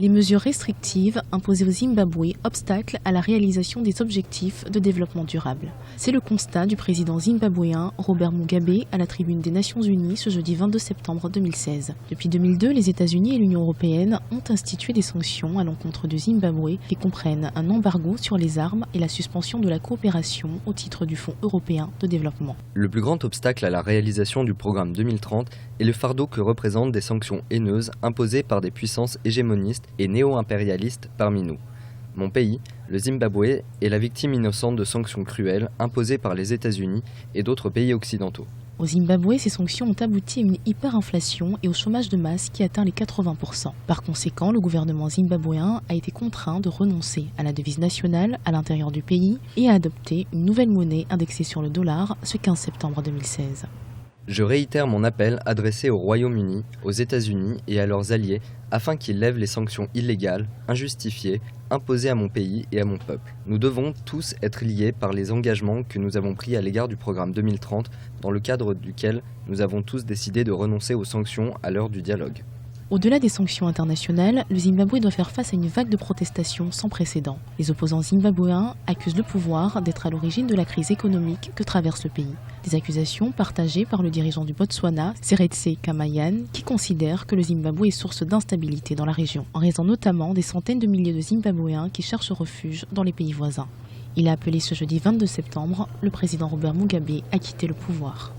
Les mesures restrictives imposées au Zimbabwe obstaclent à la réalisation des objectifs de développement durable. C'est le constat du président zimbabwéen Robert Mugabe à la tribune des Nations Unies ce jeudi 22 septembre 2016. Depuis 2002, les États-Unis et l'Union européenne ont institué des sanctions à l'encontre du Zimbabwe qui comprennent un embargo sur les armes et la suspension de la coopération au titre du Fonds européen de développement. Le plus grand obstacle à la réalisation du programme 2030 est le fardeau que représentent des sanctions haineuses imposées par des puissances hégémonistes et néo-impérialistes parmi nous. Mon pays, le Zimbabwe, est la victime innocente de sanctions cruelles imposées par les États-Unis et d'autres pays occidentaux. Au Zimbabwe, ces sanctions ont abouti à une hyperinflation et au chômage de masse qui atteint les 80%. Par conséquent, le gouvernement zimbabwéen a été contraint de renoncer à la devise nationale à l'intérieur du pays et à adopter une nouvelle monnaie indexée sur le dollar ce 15 septembre 2016. Je réitère mon appel adressé au Royaume-Uni, aux États-Unis et à leurs alliés afin qu'ils lèvent les sanctions illégales, injustifiées, imposées à mon pays et à mon peuple. Nous devons tous être liés par les engagements que nous avons pris à l'égard du programme 2030, dans le cadre duquel nous avons tous décidé de renoncer aux sanctions à l'heure du dialogue. Au-delà des sanctions internationales, le Zimbabwe doit faire face à une vague de protestations sans précédent. Les opposants zimbabwéens accusent le pouvoir d'être à l'origine de la crise économique que traverse le pays. Des accusations partagées par le dirigeant du Botswana, Seretse Khamayan, qui considère que le Zimbabwe est source d'instabilité dans la région, en raison notamment des centaines de milliers de Zimbabwéens qui cherchent refuge dans les pays voisins. Il a appelé ce jeudi 22 septembre le président Robert Mugabe à quitter le pouvoir.